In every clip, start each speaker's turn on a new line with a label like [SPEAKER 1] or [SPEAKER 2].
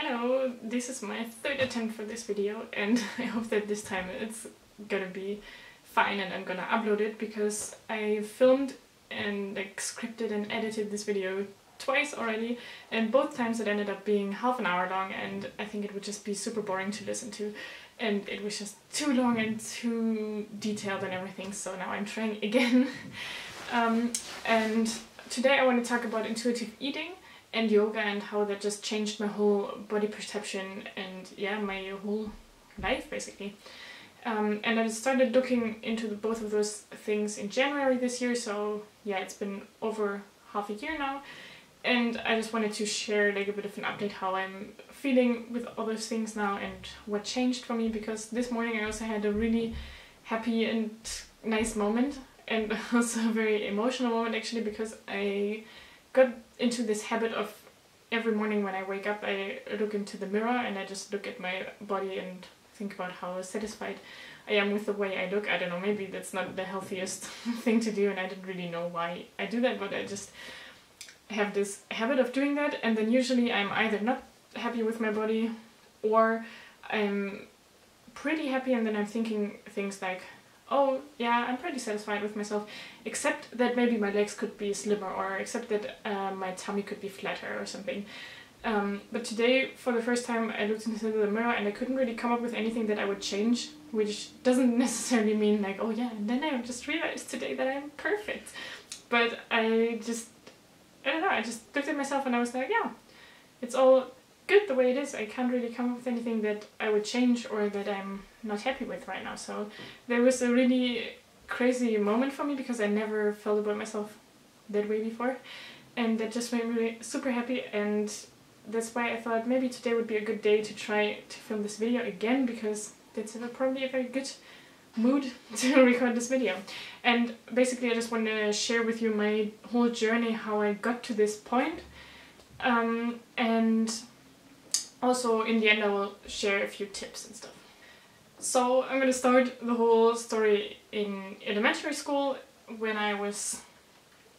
[SPEAKER 1] Hello, this is my third attempt for this video and I hope that this time it's gonna be fine and I'm gonna upload it because I filmed and scripted and edited this video twice already and both times it ended up being half an hour long and I think it would just be super boring to listen to and it was just too long and too detailed and everything, so now I'm trying again. And today I want to talk about intuitive eating and yoga and how that just changed my whole body perception and yeah, my whole life basically. And I started looking into both of those things in January this year, so yeah, it's been over half a year now. And I just wanted to share a bit of an update how I'm feeling with all those things now and what changed for me, because this morning I also had a really happy and nice moment and also a very emotional moment actually, because I got into this habit of every morning when I wake up I look into the mirror and I just look at my body and think about how satisfied I am with the way I look. I don't know, maybe that's not the healthiest thing to do and I didn't really know why I do that, but I just have this habit of doing that, and then usually I'm either not happy with my body or I'm pretty happy and then I'm thinking things like, oh yeah, I'm pretty satisfied with myself, except that maybe my legs could be slimmer or except that my tummy could be flatter or something. But today, for the first time, I looked into the mirror and I couldn't really come up with anything that I would change, which doesn't necessarily mean like, oh yeah, and then I just realized today that I'm perfect. But I don't know, I just looked at myself and I was like, yeah, it's all good the way it is. I can't really come up with anything that I would change or that I'm not happy with right now. So there was a really crazy moment for me because I never felt about myself that way before, and that just made me super happy, and that's why I thought maybe today would be a good day to try to film this video again, because that's probably a very good mood to record this video. And basically I just want to share with you my whole journey, how I got to this point, and also in the end I will share a few tips and stuff. So I'm gonna start the whole story in elementary school when I was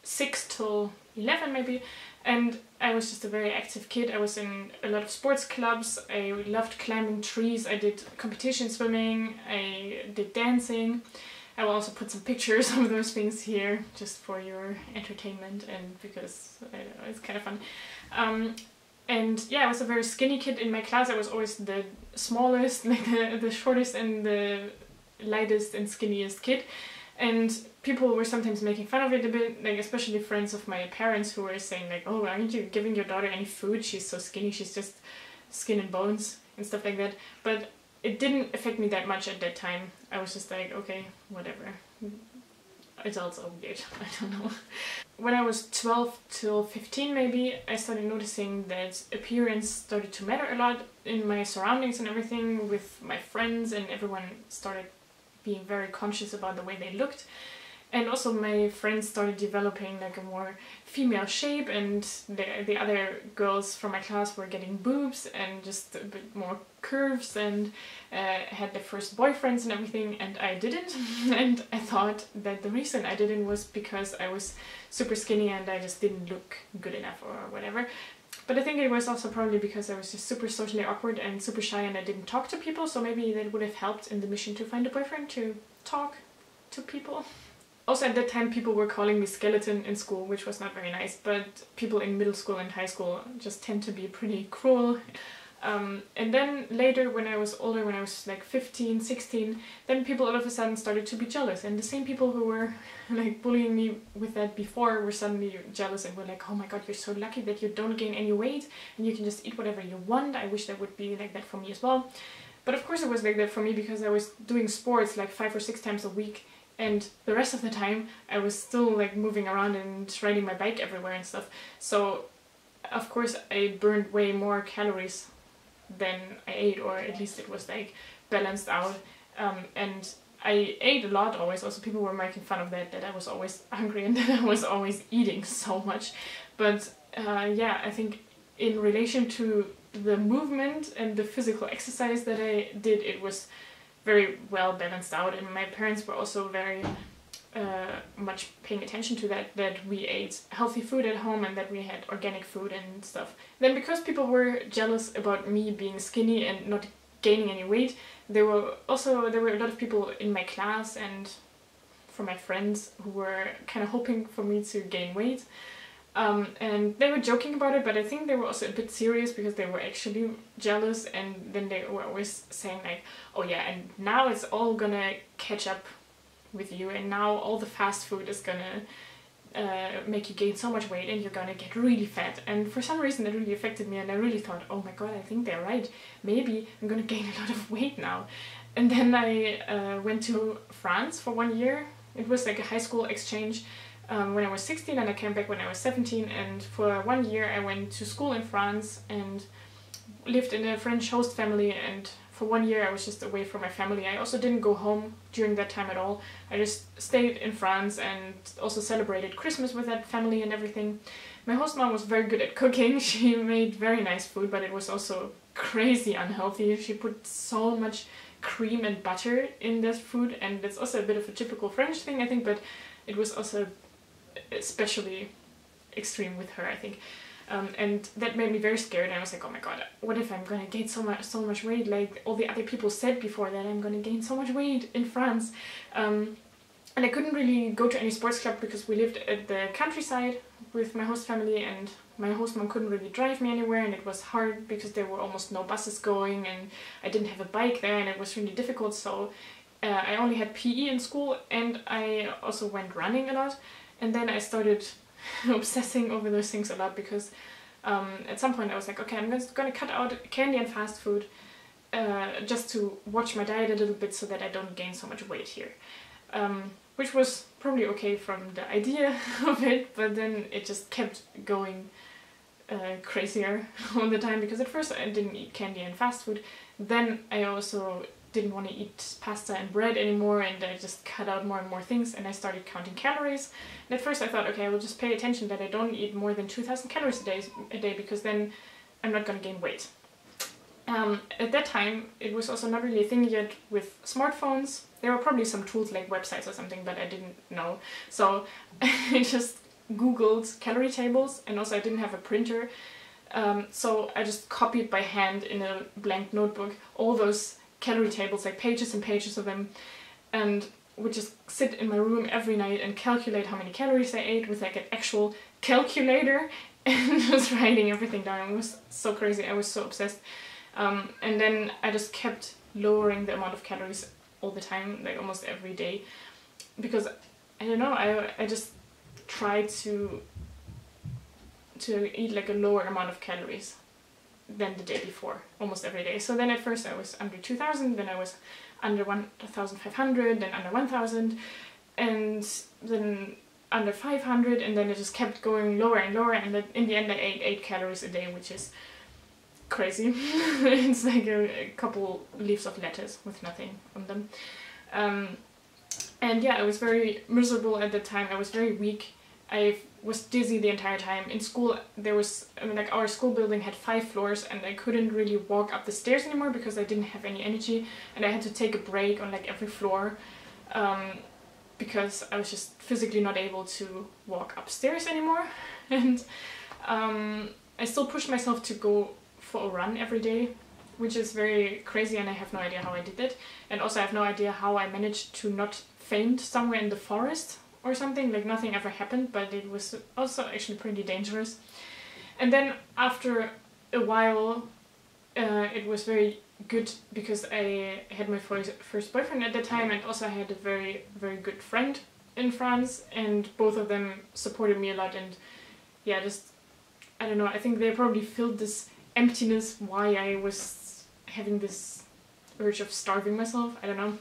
[SPEAKER 1] 6 till 11 maybe, and I was just a very active kid. I was in a lot of sports clubs, I loved climbing trees, I did competition swimming, I did dancing. I will also put some pictures of those things here just for your entertainment and because, I don't know, it's kind of fun. And yeah, I was a very skinny kid in my class. I was always the smallest, like the shortest and the lightest and skinniest kid. And people were sometimes making fun of it a bit, like especially friends of my parents who were saying like, oh, aren't you giving your daughter any food? She's so skinny, she's just skin and bones and stuff like that. But it didn't affect me that much at that time. I was just like, okay, whatever. Adults are weird, I don't know. When I was 12 till 15 maybe, I started noticing that appearance started to matter a lot in my surroundings and everything with my friends, and everyone started being very conscious about the way they looked. And also my friends started developing like a more female shape, and the other girls from my class were getting boobs and just a bit more curves and had their first boyfriends and everything, and I didn't. And I thought that the reason I didn't was because I was super skinny and I just didn't look good enough or whatever. But I think it was also probably because I was just super socially awkward and super shy and I didn't talk to people, so maybe that would have helped in the mission to find a boyfriend, to talk to people. Also at that time people were calling me skeleton in school, which was not very nice, but people in middle school and high school just tend to be pretty cruel. And then later when I was older, when I was like 15, 16, then people all of a sudden started to be jealous, and the same people who were like bullying me with that before were suddenly jealous and were like, oh my god, you're so lucky that you don't gain any weight and you can just eat whatever you want. I wish that would be like that for me as well. But of course it was like that for me because I was doing sports like 5 or 6 times a week, and the rest of the time I was still like moving around and riding my bike everywhere and stuff. So of course I burned way more calories than I ate, or at least it was like balanced out. And I ate a lot always. Also people were making fun of that I was always hungry and that I was always eating so much. But yeah, I think in relation to the movement and the physical exercise that I did, it was very well balanced out, and my parents were also very much paying attention to that we ate healthy food at home and that we had organic food and stuff. Then because people were jealous about me being skinny and not gaining any weight, there were a lot of people in my class and from my friends who were kind of hoping for me to gain weight. And they were joking about it, but I think they were also a bit serious because they were actually jealous, and then they were always saying like, oh yeah, and now it's all gonna catch up with you, and now all the fast food is gonna make you gain so much weight and you're gonna get really fat. And for some reason that really affected me, and I really thought, oh my god, I think they're right, maybe I'm gonna gain a lot of weight now. And then I went to France for 1 year. It was like a high school exchange when I was 16, and I came back when I was 17, and for 1 year I went to school in France and lived in a French host family, and for 1 year I was just away from my family. I also didn't go home during that time at all. I just stayed in France and also celebrated Christmas with that family and everything. My host mom was very good at cooking. She made very nice food, but it was also crazy unhealthy. She put so much cream and butter in this food, and it's also a bit of a typical French thing, I think, but it was also especially extreme with her, I think. And that made me very scared. I was like, oh my god, what if I'm gonna gain so much weight like all the other people said before, that I'm gonna gain so much weight in France. And I couldn't really go to any sports club because we lived at the countryside with my host family, and my host mom couldn't really drive me anywhere, and it was hard because there were almost no buses going, and I didn't have a bike there, and it was really difficult. So I only had PE in school, and I also went running a lot. And then I started obsessing over those things a lot because at some point I was like, okay, I'm just gonna cut out candy and fast food just to watch my diet a little bit so that I don't gain so much weight here. Which was probably okay from the idea of it, but then it just kept going crazier all the time, because at first I didn't eat candy and fast food. Then I also didn't want to eat pasta and bread anymore, and I just cut out more and more things, and I started counting calories. And at first I thought, okay, I will just pay attention that I don't eat more than 2,000 calories a day because then I'm not gonna gain weight. At that time it was also not really a thing yet with smartphones. There were probably some tools like websites or something, but I didn't know. So I just googled calorie tables, and also I didn't have a printer. So I just copied by hand in a blank notebook all those calorie tables, like pages and pages of them, and would just sit in my room every night and calculate how many calories I ate with like an actual calculator and just writing everything down. It was so crazy. I was so obsessed. And then I just kept lowering the amount of calories all the time, like almost every day, because I don't know, I just tried to eat like a lower amount of calories than the day before, almost every day. So then at first I was under 2,000, then I was under 1,500, then under 1,000, and then under 500, and then it just kept going lower and lower, and then in the end I ate 8 calories a day, which is crazy. It's like a couple leaves of lettuce with nothing on them. And yeah, I was very miserable at the time. I was very weak. I was dizzy the entire time. In school there was, like our school building had 5 floors, and I couldn't really walk up the stairs anymore because I didn't have any energy, and I had to take a break on like every floor because I was just physically not able to walk upstairs anymore. And I still pushed myself to go for a run every day, which is very crazy, and I have no idea how I did that. And also I have no idea how I managed to not faint somewhere in the forest or something. Like nothing ever happened, but it was also actually pretty dangerous. And then after a while it was very good because I had my first boyfriend at the time, and also I had a very, very good friend in France, and both of them supported me a lot. And yeah, just, I don't know, I think they probably filled this emptiness why I was having this urge of starving myself, I don't know.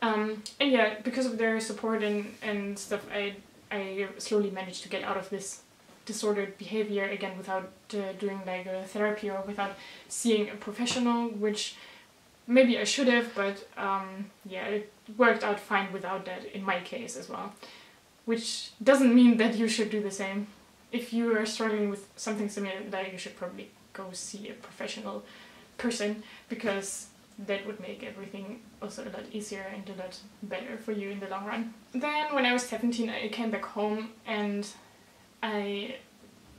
[SPEAKER 1] And yeah, because of their support and stuff, I slowly managed to get out of this disordered behavior again without doing like a therapy or without seeing a professional, which maybe I should have, but yeah, it worked out fine without that in my case as well. Which doesn't mean that you should do the same. If you are struggling with something similar, that you should probably go see a professional person, because that would make everything also a lot easier and a lot better for you in the long run. Then when I was 17, I came back home and I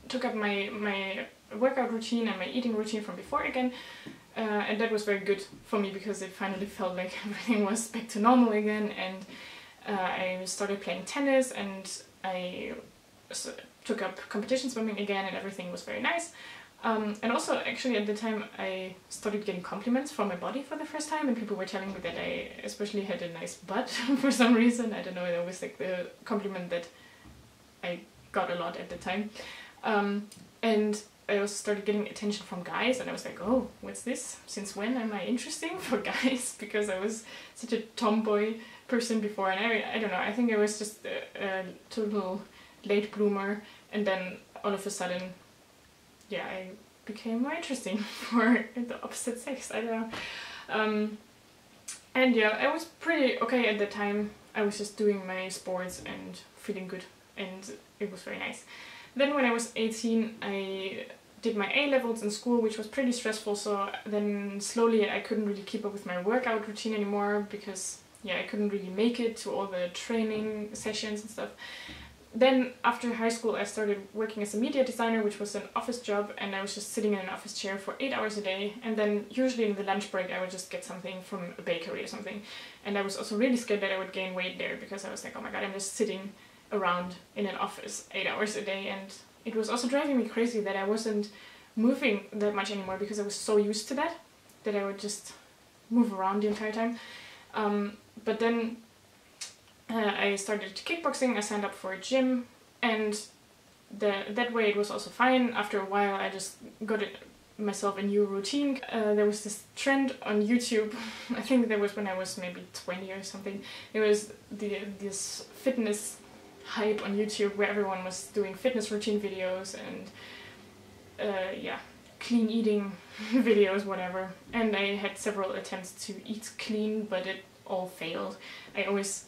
[SPEAKER 1] took up my workout routine and my eating routine from before again, and that was very good for me because it finally felt like everything was back to normal again, and I started playing tennis, and I took up competition swimming again, and everything was very nice. And also, actually, at the time, I started getting compliments from my body for the first time, and people were telling me that I especially had a nice butt for some reason. I don't know, it was like the compliment that I got a lot at the time. And I also started getting attention from guys, and I was like, oh, what's this? Since when am I interesting for guys? Because I was such a tomboy person before, and I don't know, I think I was just a total late bloomer, and then all of a sudden, yeah, I became more interesting for the opposite sex, I don't know. And yeah, I was pretty okay at the time. I was just doing my sports and feeling good, and it was very nice. Then when I was 18, I did my A-levels in school, which was pretty stressful, so then slowly I couldn't really keep up with my workout routine anymore because, yeah, I couldn't really make it to all the training sessions and stuff. Then after high school I started working as a media designer, which was an office job, and I was just sitting in an office chair for 8 hours a day, and then usually in the lunch break I would just get something from a bakery or something. And I was also really scared that I would gain weight there because I was like, oh my god, I'm just sitting around in an office 8 hours a day, and it was also driving me crazy that I wasn't moving that much anymore because I was so used to that I would just move around the entire time. But then I started kickboxing, I signed up for a gym, and that way it was also fine. After a while I just got myself a new routine. There was this trend on YouTube, I think that was when I was maybe 20 or something. It was this fitness hype on YouTube where everyone was doing fitness routine videos and yeah, clean eating videos, whatever. And I had several attempts to eat clean, but it all failed. I always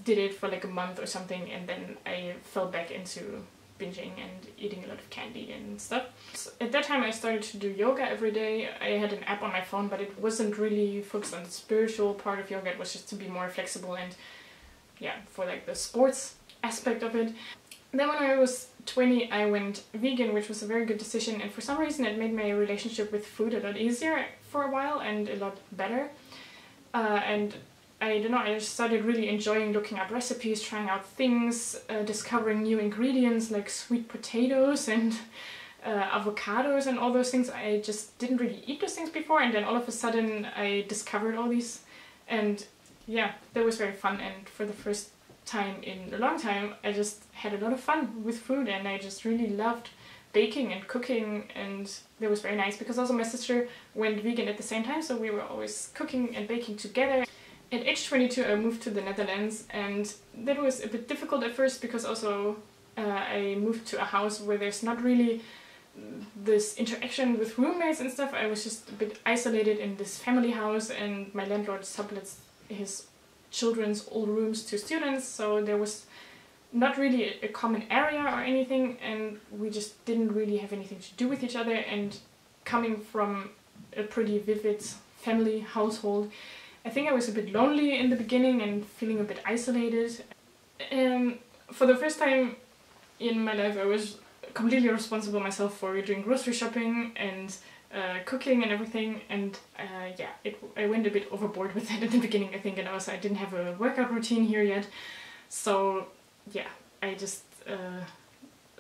[SPEAKER 1] did it for like a month or something, and then I fell back into binging and eating a lot of candy and stuff. So at that time I started to do yoga every day. I had an app on my phone, but it wasn't really focused on the spiritual part of yoga. It was just to be more flexible and, yeah, for like the sports aspect of it. Then when I was 20 I went vegan, which was a very good decision, and for some reason it made my relationship with food a lot easier for a while and a lot better. And I don't know, I just started really enjoying looking up recipes, trying out things, discovering new ingredients like sweet potatoes and avocados and all those things. I just didn't really eat those things before, and then all of a sudden I discovered all these, and yeah, that was very fun. And for the first time in a long time I just had a lot of fun with food, and I just really loved baking and cooking, and that was very nice because also my sister went vegan at the same time, so we were always cooking and baking together. At age 22 I moved to the Netherlands, and that was a bit difficult at first because also I moved to a house where there's not really this interaction with roommates and stuff. I was just a bit isolated in this family house, and my landlord sublets his children's old rooms to students, so there was not really a common area or anything, and we just didn't really have anything to do with each other. And coming from a pretty vivid family household, I think I was a bit lonely in the beginning and feeling a bit isolated. And for the first time in my life I was completely responsible myself for doing grocery shopping and cooking and everything, and yeah, I went a bit overboard with that at the beginning, I think, and also I didn't have a workout routine here yet. So yeah, I just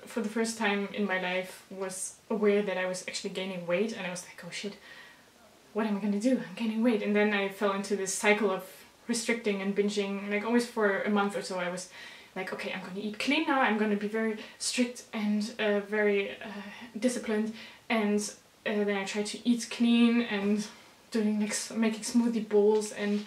[SPEAKER 1] for the first time in my life was aware that I was actually gaining weight, and I was like, oh shit, what am I gonna do? I'm gaining weight. And then I fell into this cycle of restricting and binging, like always for a month or so. I was like, okay, I'm gonna eat clean now, I'm gonna be very strict and very disciplined, and then I tried to eat clean and doing like making smoothie bowls and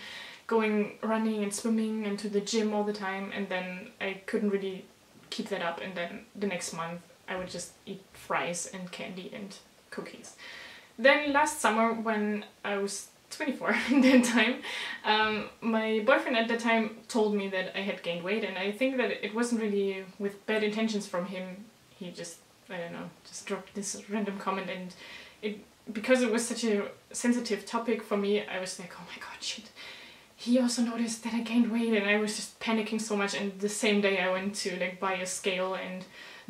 [SPEAKER 1] going running and swimming and to the gym all the time, and then I couldn't really keep that up, and then the next month I would just eat fries and candy and cookies. Then last summer, when I was 24 at that time, my boyfriend at that time told me that I had gained weight, and I think that it wasn't really with bad intentions from him. He just, I don't know, just dropped this random comment, and it because it was such a sensitive topic for me, I was like, oh my god, shit. He also noticed that I gained weight, and I was just panicking so much. And the same day I went to like buy a scale and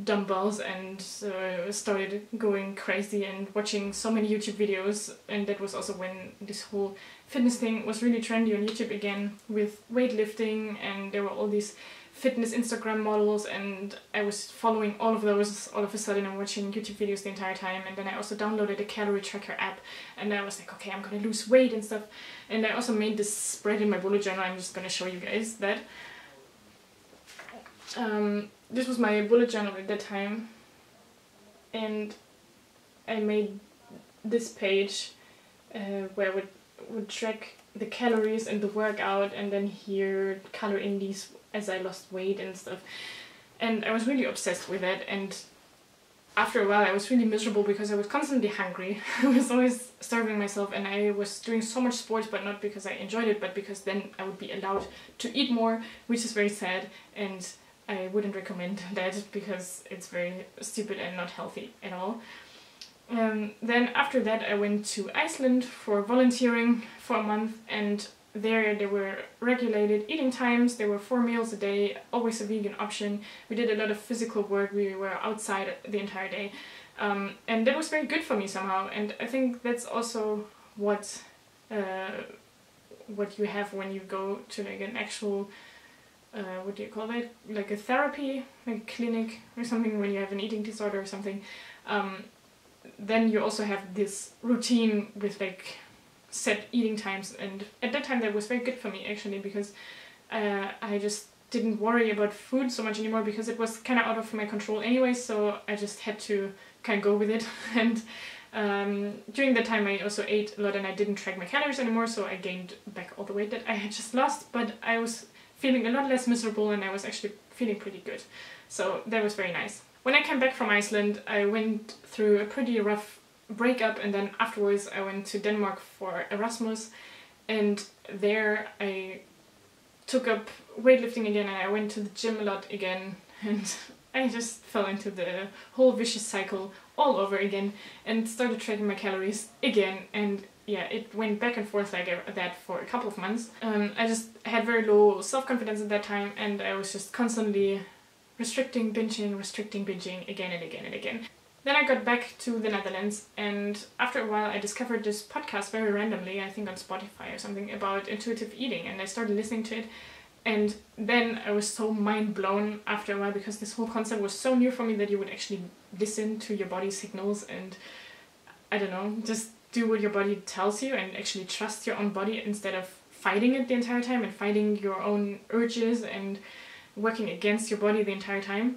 [SPEAKER 1] dumbbells and started going crazy and watching so many YouTube videos. And that was also when this whole fitness thing was really trendy on YouTube again, with weightlifting, and there were all these fitness Instagram models, and I was following all of those. All of a sudden I'm watching YouTube videos the entire time, and then I also downloaded a calorie tracker app, and I was like, okay, I'm gonna lose weight and stuff. And I also made this spread in my bullet journal. I'm just gonna show you guys that. This was my bullet journal at that time, and I made this page where I would track the calories and the workout, and then here color in these as I lost weight and stuff. And I was really obsessed with it, and after a while I was really miserable because I was constantly hungry. I was always starving myself, and I was doing so much sports, but not because I enjoyed it, but because then I would be allowed to eat more, which is very sad, and I wouldn't recommend that because it's very stupid and not healthy at all. Then after that I went to Iceland for volunteering for a month, and there were regulated eating times. There were 4 meals a day, always a vegan option. We did a lot of physical work. We were outside the entire day, and that was very good for me somehow. And I think that's also what you have when you go to like an actual what do you call it? Like a therapy, like a clinic or something, when you have an eating disorder or something. Then you also have this routine with like set eating times, and at that time that was very good for me actually, because I just didn't worry about food so much anymore, because it was kind of out of my control anyway, so I just had to kind of go with it. And during that time I also ate a lot, and I didn't track my calories anymore, so I gained back all the weight that I had just lost, but I was feeling a lot less miserable, and I was actually feeling pretty good. So that was very nice. When I came back from Iceland, I went through a pretty rough breakup, and then afterwards I went to Denmark for Erasmus, and there I took up weightlifting again, and I went to the gym a lot again, and I just fell into the whole vicious cycle all over again and started tracking my calories again. And yeah, it went back and forth like that for a couple of months. I just had very low self-confidence at that time, and I was just constantly restricting, binging again and again and again. Then I got back to the Netherlands, and after a while I discovered this podcast very randomly, I think on Spotify or something, about intuitive eating, and I started listening to it. And then I was so mind blown after a while, because this whole concept was so new for me, that you would actually listen to your body's signals and, I don't know, just do what your body tells you and actually trust your own body instead of fighting it the entire time and fighting your own urges and working against your body the entire time.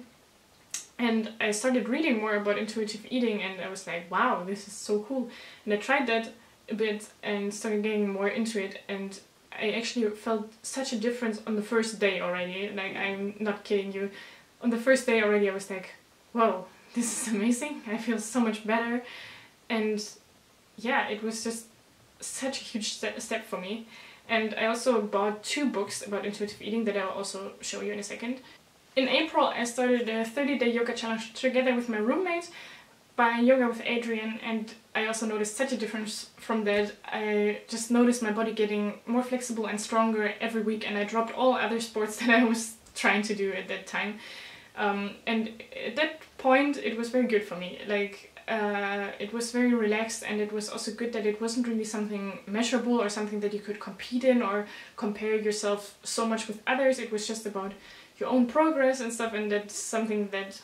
[SPEAKER 1] And I started reading more about intuitive eating, and I was like, wow, this is so cool. And I tried that a bit and started getting more into it, and I actually felt such a difference on the first day already. Like, I'm not kidding you. On the first day already I was like, whoa, this is amazing. I feel so much better. And yeah, it was just such a huge step for me. And I also bought 2 books about intuitive eating that I'll also show you in a second. In April I started a 30-day yoga challenge together with my roommate by Yoga with Adrian, and I also noticed such a difference from that. I just noticed my body getting more flexible and stronger every week, and I dropped all other sports that I was trying to do at that time. And at that point it was very good for me. Like, it was very relaxed, and it was also good that it wasn't really something measurable or something that you could compete in or compare yourself so much with others. It was just about your own progress and stuff, and that's something that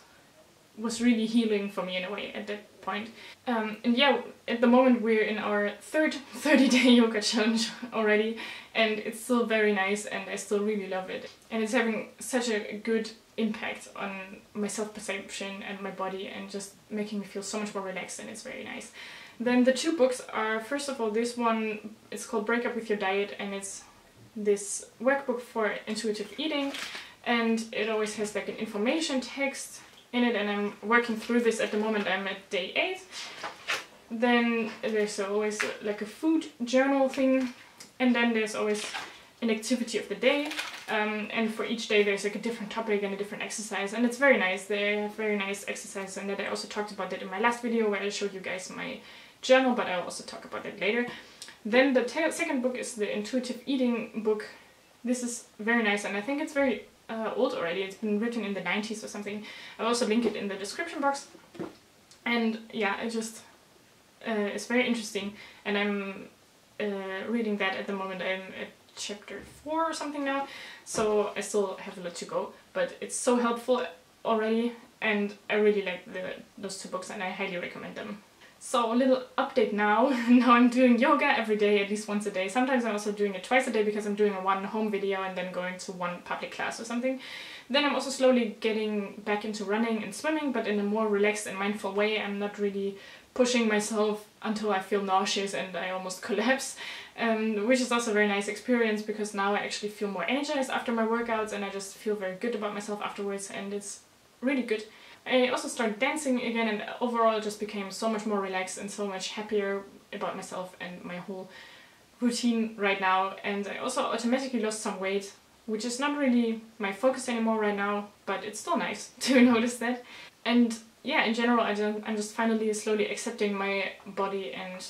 [SPEAKER 1] was really healing for me in a way at that point. And yeah, at the moment we're in our 3rd 30-day yoga challenge already, and it's still very nice, and I still really love it. And it's having such a good impact on my self-perception and my body, and just making me feel so much more relaxed, and it's very nice. Then the 2 books are, first of all, this one, it's called Break Up With Your Diet, and it's this workbook for intuitive eating, and it always has like an information text in it, and I'm working through this at the moment. I'm at day 8. Then there's always like a food journal thing, and then there's always an activity of the day, and for each day there's like a different topic and a different exercise, and it's very nice. They have very nice exercises, and that I also talked about that in my last video where I showed you guys my journal, but I'll also talk about it later. Then the second book is the Intuitive Eating book. This is very nice, and I think it's very old already. It's been written in the 90s or something. I'll also link it in the description box. And yeah, it just it's very interesting, and I'm reading that at the moment. I'm at chapter 4 or something now, so I still have a lot to go, but it's so helpful already, and I really like those two books, and I highly recommend them. So a little update now. Now I'm doing yoga every day, at least once a day. Sometimes I'm also doing it twice a day because I'm doing one home video and then going to one public class or something. Then I'm also slowly getting back into running and swimming, but in a more relaxed and mindful way. I'm not really pushing myself until I feel nauseous and I almost collapse, which is also a very nice experience because now I actually feel more energized after my workouts, and I just feel very good about myself afterwards, and it's really good. I also started dancing again, and overall just became so much more relaxed and so much happier about myself and my whole routine right now. And I also automatically lost some weight, which is not really my focus anymore right now, but it's still nice to notice that. And yeah, in general, I'm just finally slowly accepting my body and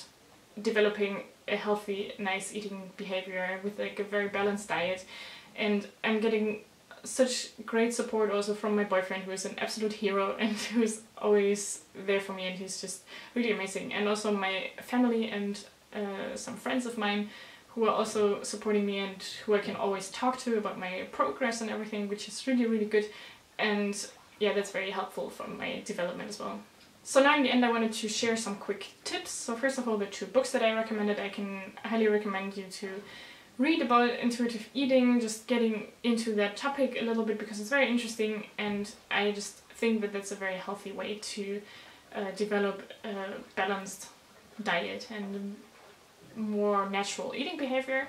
[SPEAKER 1] developing a healthy, nice eating behavior with like a very balanced diet. And I'm getting such great support also from my boyfriend, who is an absolute hero and who's always there for me, and he's just really amazing. And also my family and some friends of mine who are also supporting me and who I can always talk to about my progress and everything, which is really, really good. And yeah, that's very helpful for my development as well. So now in the end I wanted to share some quick tips. So first of all, the two books that I recommended, I can highly recommend you to read about intuitive eating, just getting into that topic a little bit because it's very interesting, and I just think that that's a very healthy way to develop a balanced diet and more natural eating behavior.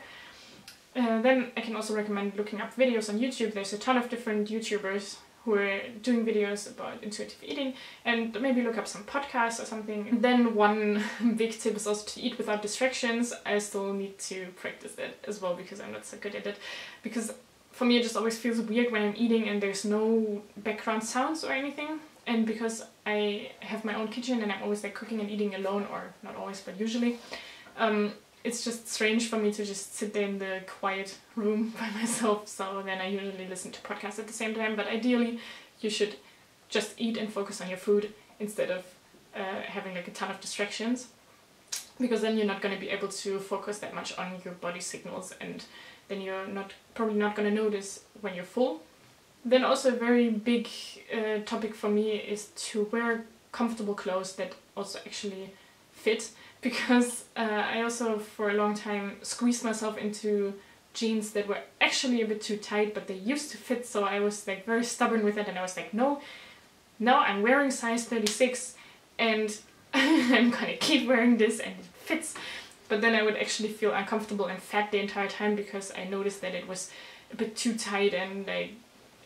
[SPEAKER 1] Then I can also recommend looking up videos on YouTube. There's a ton of different YouTubers who are doing videos about intuitive eating, and maybe look up some podcasts or something. Then one big tip is also to eat without distractions. I still need to practice that as well because I'm not so good at it. Because for me it just always feels weird when I'm eating and there's no background sounds or anything. And because I have my own kitchen and I'm always like cooking and eating alone, or not always but usually, it's just strange for me to just sit there in the quiet room by myself, so then I usually listen to podcasts at the same time. But ideally you should just eat and focus on your food instead of having like a ton of distractions, because then you're not going to be able to focus that much on your body signals, and then you're probably not going to notice when you're full. Then also a very big topic for me is to wear comfortable clothes that also actually fit. Because I also for a long time squeezed myself into jeans that were actually a bit too tight, but they used to fit, so I was like very stubborn with it, and I was like, no, I'm wearing size 36 and I'm gonna keep wearing this and it fits. But then I would actually feel uncomfortable and fat the entire time because I noticed that it was a bit too tight and like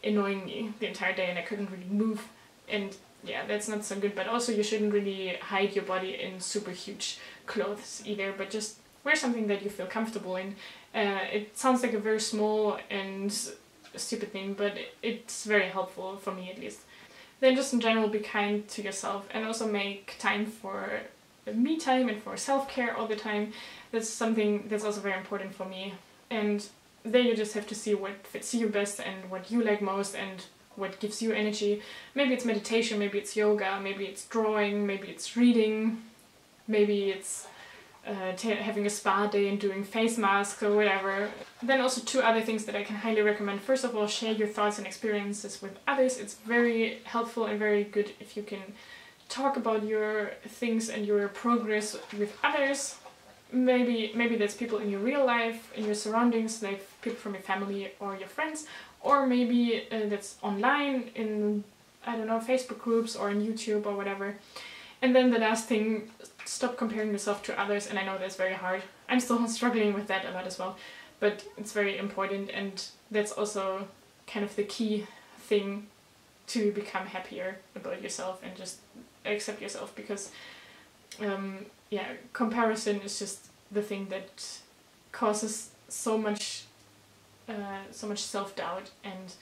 [SPEAKER 1] annoying me the entire day, and I couldn't really move. And yeah, that's not so good. But also you shouldn't really hide your body in super huge clothes either, but just wear something that you feel comfortable in. It sounds like a very small and stupid thing, but it's very helpful for me at least. Then just in general, be kind to yourself and also make time for me time and for self-care all the time. That's something that's also very important for me. And then you just have to see what fits you best and what you like most and what gives you energy. Maybe it's meditation, maybe it's yoga, maybe it's drawing, maybe it's reading, maybe it's having a spa day and doing face masks or whatever. Then also two other things that I can highly recommend. First of all, share your thoughts and experiences with others. It's very helpful and very good if you can talk about your things and your progress with others. Maybe that's people in your real life, in your surroundings, like people from your family or your friends, or maybe that's online in, I don't know, Facebook groups or on YouTube or whatever. And then the last thing, stop comparing yourself to others. And I know that's very hard. I'm still struggling with that a lot as well, but it's very important, and that's also kind of the key thing to become happier about yourself and just accept yourself, because yeah, comparison is just the thing that causes so much self-doubt, and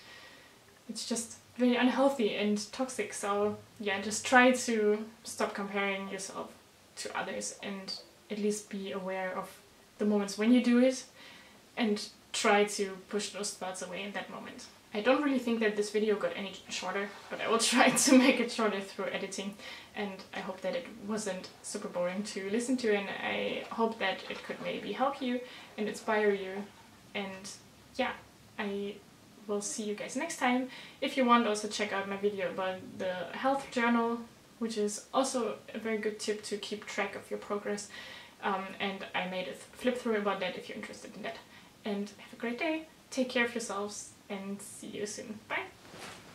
[SPEAKER 1] it's just very unhealthy and toxic. So yeah, just try to stop comparing yourself to others, and at least be aware of the moments when you do it and try to push those thoughts away in that moment. I don't really think that this video got any shorter, but I will try to make it shorter through editing, and I hope that it wasn't super boring to listen to, and I hope that it could maybe help you and inspire you. And yeah, I will see you guys next time. If you want, also check out my video about the health journal, which is also a very good tip to keep track of your progress, and I made a flip through about that if you're interested in that. And have a great day, take care of yourselves, and see you soon. Bye!